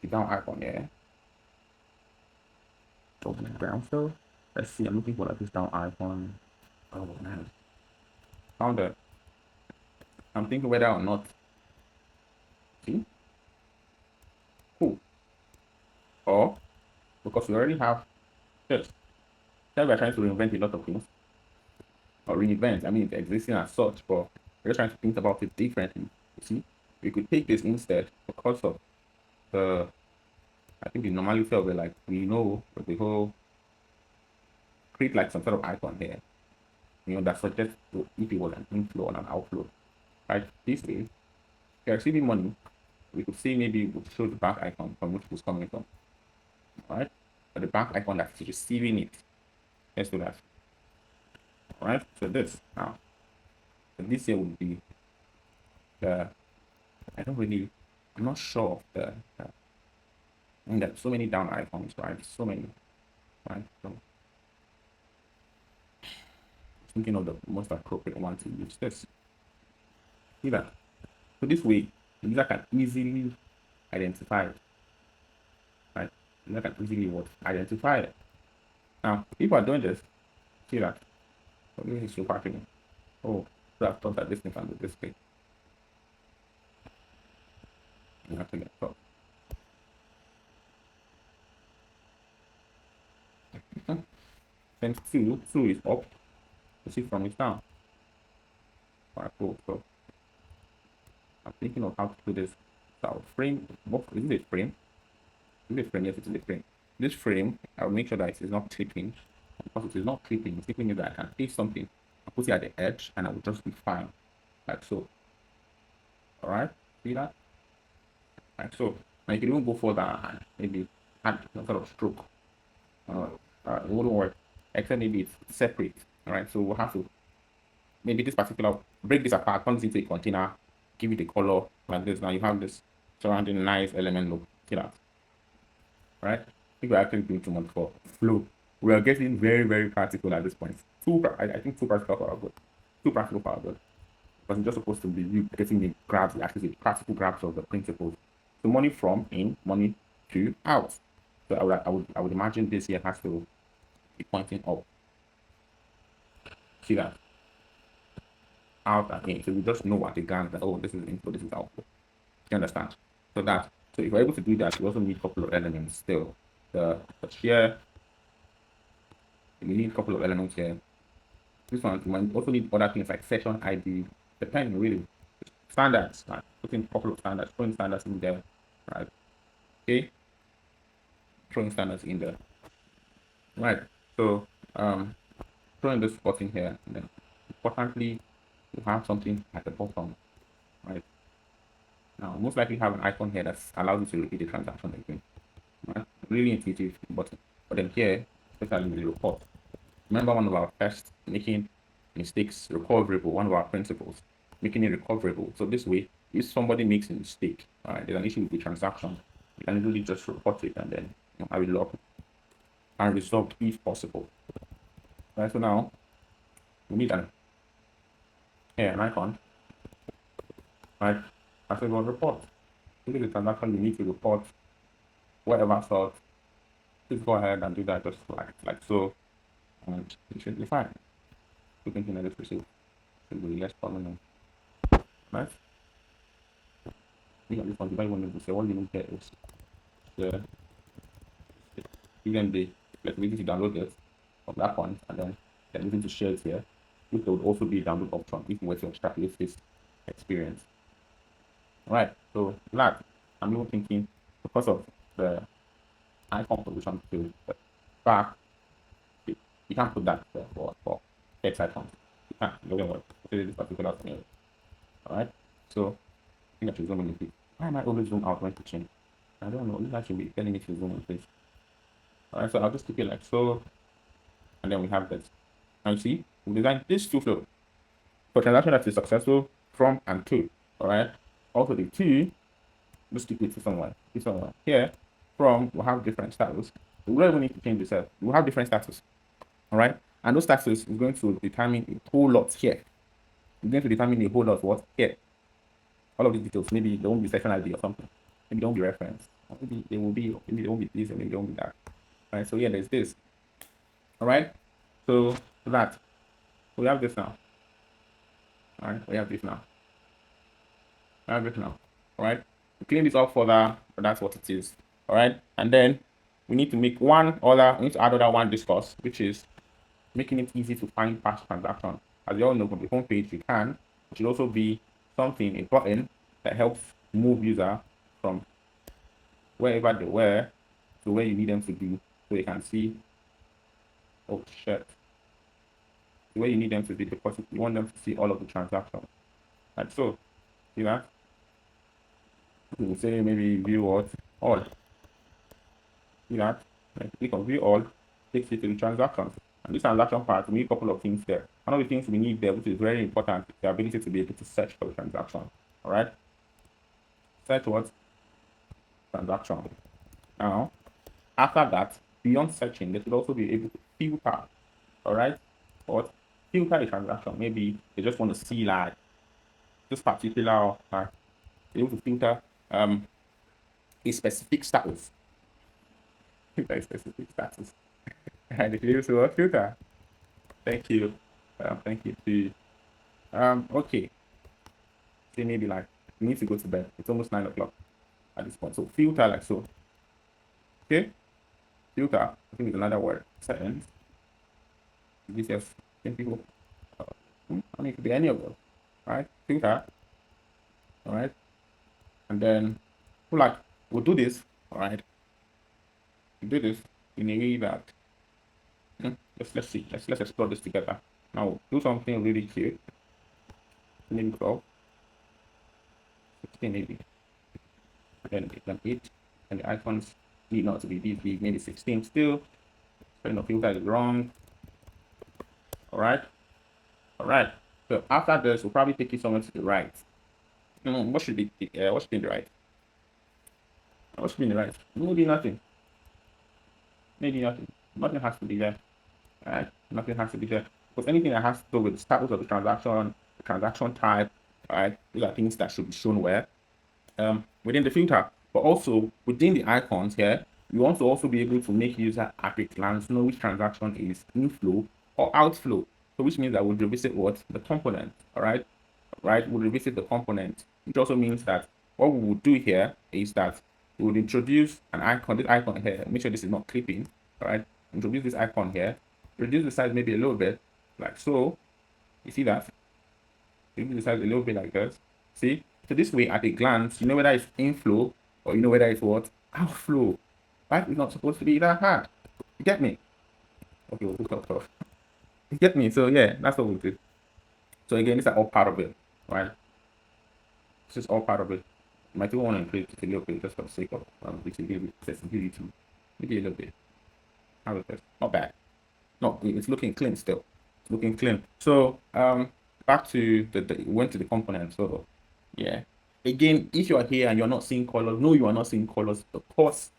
S1: the down icon here. Open the ground floor. Let's see. I'm looking for like this down icon. Oh man, found it. I'm thinking whether or not. See, cool. Or because we already have this. Then we're trying to reinvent a lot of things or reinvent. I mean, it's existing as such, but we're trying to think about it differently. You see, we could take this instead because of the. I think we normally feel like we know the whole create like some sort of icon here. That suggests if it was an inflow or an outflow. Right? This way, if you're receiving money, we could see maybe we show the bank icon from which it's coming from. Right? But the bank icon that's receiving it. Let's do that. Alright, so this now. So this here would be the I'm not sure of the I mean, there's so many down icons, right? So many, right? So thinking of the most appropriate one to use this. See that? So this way, the user can easily identify it. Right? The user can easily identify it. Now, people are doing this. See that? So this is super happening. Oh, so I've thought that this thing can do this way. You have to get top. Then two is up. You see from it down. Alright, cool. So I'm thinking of how to do this. So I'll frame. What is it? A frame? Is it a frame? Yes, it is a frame. This frame, I'll make sure that it is not clipping. Because it is not clipping, clipping is that I can paste something, I'll put it at the edge, and I will just be fine, like so. All right, see that? Like so. Now you can even go further and maybe add some sort of stroke. It wouldn't work, except maybe it's separate. All right, so we'll have to maybe this particular break this apart, turn this into a container, give it a color like this. Now you have this surrounding nice element look. See that? Right? I think we're actually doing too much for flow. We are getting very, very practical at this point. I think too practical for our good. Too practical for our good. Because it's just supposed to be you getting the grabs, actually the practical grabs of the principles. So money from in, money to out. So I would imagine this here has to be pointing up. See that? Out and in. So we just know at a glance that, oh, this is input, this is output. You understand? So if we're able to do that, we also need a couple of elements still. The share, we need a couple of elements here. This one, we also need other things like session ID, depending really. Standards, right? Putting a couple of standards, throwing standards in there, right? Okay, throwing standards in there, right? So, throwing this button here, and then importantly, you have something at the bottom, right? Now, most likely have an icon here that allows you to repeat the transaction again, right? Really intuitive button. But then here, especially the report. Remember one of our first making mistakes recoverable, one of our principles, making it recoverable. So this way, if somebody makes a mistake, there's an issue with the transaction, you can really just report it and then have it logged and resolved if possible. Right, so now we need an icon, right? I said, well, report. Look at the transaction you need to report, whatever sort. Please go ahead and do that just like so, and it should be fine. We can this receipt should be less prominent, right? Look at this one, divide one into say what you need here is the give them the flexibility to download this from that point, and then they're moving to share it here, which would also be a download option if you were to extrapolate this experience. All right, so that I'm even thinking because of the icon position to the back, you can't put that there for text icons. You can't, it doesn't work. This particular scenario. All right, so I think I should zoom in a bit. Why am I always zoom out when pitching? I don't know. This actually be telling me to zoom in, please. All right, so I'll just keep it like so, and then we have this. And you see, we designed this two flow for transaction that is successful from and to. All right. Also the to, let's keep it to somewhere. This one here from will have different status. We don't even need to change this. We'll have different status. All right. And those status is going to determine a whole lot here. It's going to determine a whole lot what here. All of these details. Maybe there won't be section ID or something. Maybe there won't be reference. Or maybe there will be. Maybe there won't be this. Or maybe there won't be that. All right. So yeah, there's this. All right. So that we have this now. All right. We have this now. I have it now. All right. We clean this up further, but that's what it is. All right. And then we need to make we need to add other one discourse, which is making it easy to find past transaction. As you all know, from the home page, you can. It should also be something, a button that helps move user from wherever they were to where you need them to be, so they can see. Oh shit. Where you need them to be, because you want them to see all of the transactions. And so, see that? You will say maybe view what all. See that? Like click on view all, takes you to the transactions. And this transaction part, we need a couple of things there. One of the things we need there, which is very important, is the ability to be able to search for the transaction. All right. Search what? Transaction. Now, after that, beyond searching, they should also be able to filter. All right. What? Filter the transaction. Maybe they just want to see like this particular able to filter a specific status. Filter a specific status. And if you able to filter. Thank you. Thank you too. Okay. Say maybe like we need to go to bed. It's almost 9 o'clock at this point. So filter like so. Okay. Filter. I think it's another word. Settings. This just 10 people. I mean, it could be any of those. All right. Filter. All right. And then we'll do this. All right. We'll do this in a way that let's see. Let's explore this together. Now do something really cute. Maybe 12, 16 maybe. Then 8, and the icons need not to be this big, maybe 16 still. Spelling of filter is wrong. Alright. Alright. So after this, we'll probably take it somewhere to the right. What should be what should be in the right? What should be in the right? Maybe nothing. Maybe nothing. Nothing has to be there. Alright, nothing has to be there. Because anything that has to do with the status of the transaction type, alright, these are things that should be shown where within the filter. But also within the icons here, you want to also be able to make user at a glance know which transaction is inflow or outflow. So which means that we'll revisit what? The component. Alright. Right, we'll revisit the component, which also means that what we will do here is that we will introduce an icon, this icon here. Make sure this is not clipping. Alright. Introduce this icon here. Reduce the size maybe a little bit, like so. You see that? Reduce the size a little bit like this. See? So this way, at a glance, you know whether it's inflow or you know whether it's what? Outflow. Right? It's not supposed to be that hard. You get me? Okay, we'll put that off. You get me? So yeah, that's what we'll do. So again, these are all part of it, right? This is all part of it. You might want to increase it a little bit just for the sake of accessibility. Maybe a little bit. How is this? Not bad. No, it's looking clean still. It's looking clean. So back to went to the component. So yeah. Again, if you are here and you're not seeing colors, no, you are not seeing colors. Of course,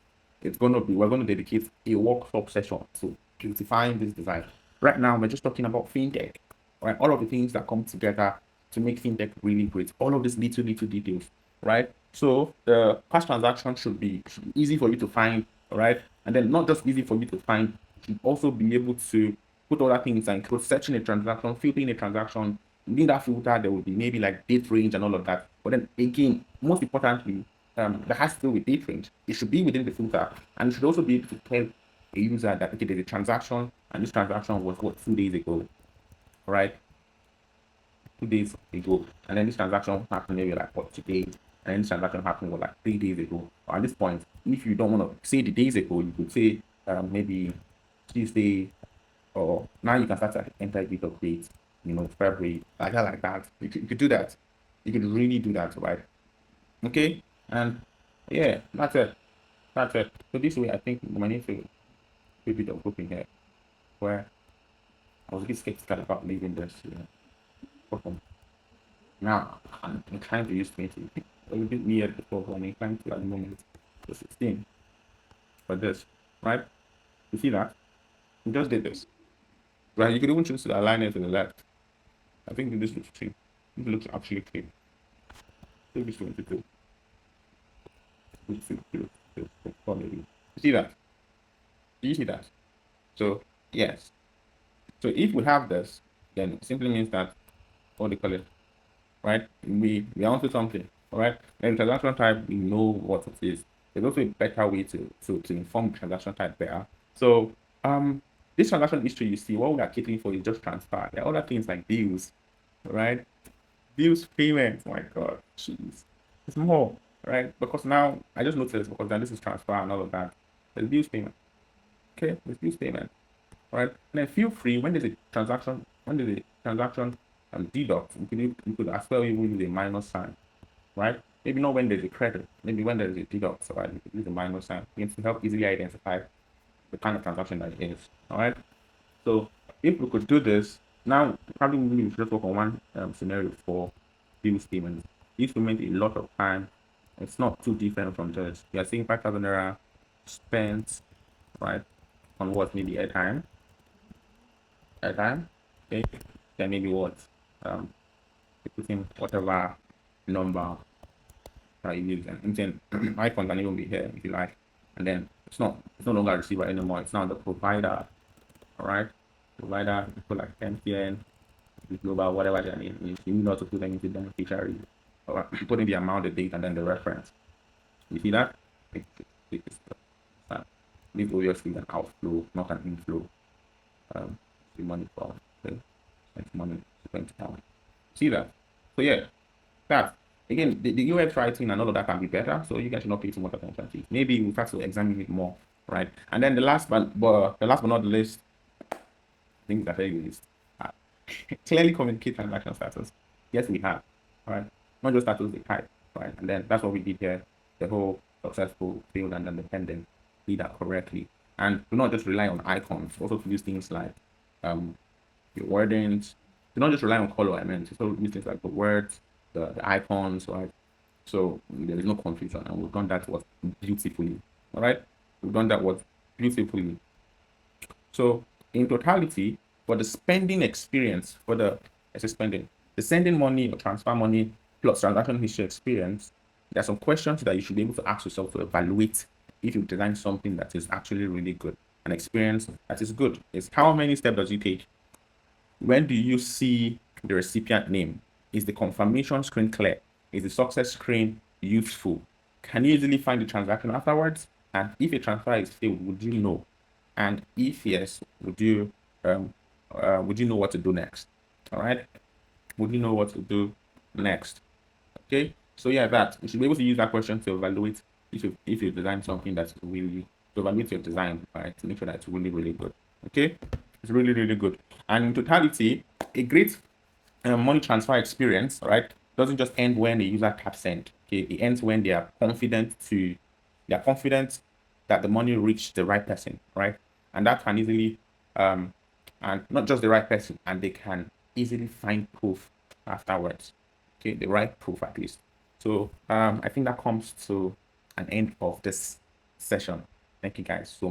S1: we're going to dedicate a workshop session to beautifying this design. Right now, we're just talking about fintech, right? All of the things that come together to make fintech really great. All of these little details, right? So the past transaction should be easy for you to find, right? And then not just easy for you to find, you should also be able to put other things and include searching a transaction, filtering a transaction. Within that filter, there will be maybe like date range and all of that. But then again, most importantly, that has to do with date range. It should be within the filter, and it should also be able to tell a user that okay, there's a transaction, and this transaction was what 2 days ago, right? 2 days ago, and then this transaction happened maybe like what today, and then this transaction happened what like 3 days ago. Or at this point, if you don't want to say the days ago, you could say maybe Tuesday, or now you can start to enter a bit of date, February, like that. You could do that. You could really do that, right? Okay, and yeah, that's it. That's it. So this way, I think we need to do a bit of hoping here, where I was a bit skeptical about leaving this. Now I'm inclined to use 20. A little bit weird before, but I'm inclined to at the moment to 16 for this, right? You see that? We just did this, right? You could even choose to align it to the left. I think this looks clean. This looks actually clean. Take this 22. You see that? Do you see that? So yes. So if we have this, then it simply means that what do you call it? Right? We are onto something. All right. And transaction type, we know what it is. There's also a better way to inform transaction type better. So this transaction history you see, what we are catering for is just transfer. There are other things like bills, right? Bills payments. Oh my God, jeez, it's more, right? Because now I just noticed because then this is transfer and all of that. There's bills payment. Okay, there's bills payment. Right? And then feel free when there's a transaction deduct, you could as well even use a minus sign, right? Maybe not when there's a credit, maybe when there's a deduct, so right? You could use a minus sign to help easily identify the kind of transaction that it is. All right. So if we could do this, now probably we should just work on one scenario for bills payment. This will make a lot of time. It's not too different from this. You are seeing 5,000 naira spent, right, on what maybe airtime, okay, then maybe what, you put in whatever number that you use, and then icon can even be here if you like, and then it's no longer a receiver anymore. It's now the provider. All right, provider. You put like MTN, global, whatever their name is. You need not to put them into beneficiary, or put in the amount, the date, and then the reference. You see that? This obviously an outflow, not an inflow. The money for okay, it's money spent down. See that? So yeah, that again, the UX writing and all of that can be better. So you guys should not pay too much attention to it. Maybe we have to examine it more, right? And then the last but not the least, things that I used clearly communicate transaction status. Yes, we have, right? Not just status, the type, right? And then that's what we did here. The whole successful, failed, and independent. Did that correctly, and do not just rely on icons. Also to use things like your wordings. Do not just rely on color. I mean, so use things like the words, the icons, right? So there is no confusion, and we've done that what beautifully. All right, we've done that what beautifully. So in totality, for the spending experience, for the spending, the sending money or transfer money plus transaction history experience, there are some questions that you should be able to ask yourself to evaluate if you design something that is actually really good. An experience that is good is how many steps does it take? When do you see the recipient name? Is the confirmation screen clear? Is the success screen useful? Can you easily find the transaction afterwards? And if a transfer is failed, would you know? And if yes, would you know what to do next? All right, would you know what to do next? Okay, so yeah, that you should be able to use that question to evaluate if you design something that's really to evaluate your design, right? To make sure that it's really good. Okay, it's really good. And in totality, a great money transfer experience, right, doesn't just end when the user taps send. Okay, it ends when they are confident that the money reached the right person, right? And that can easily and not just the right person, and they can easily find proof afterwards. Okay, the right proof at least. So I think that comes to an end of this session. Thank you guys so much.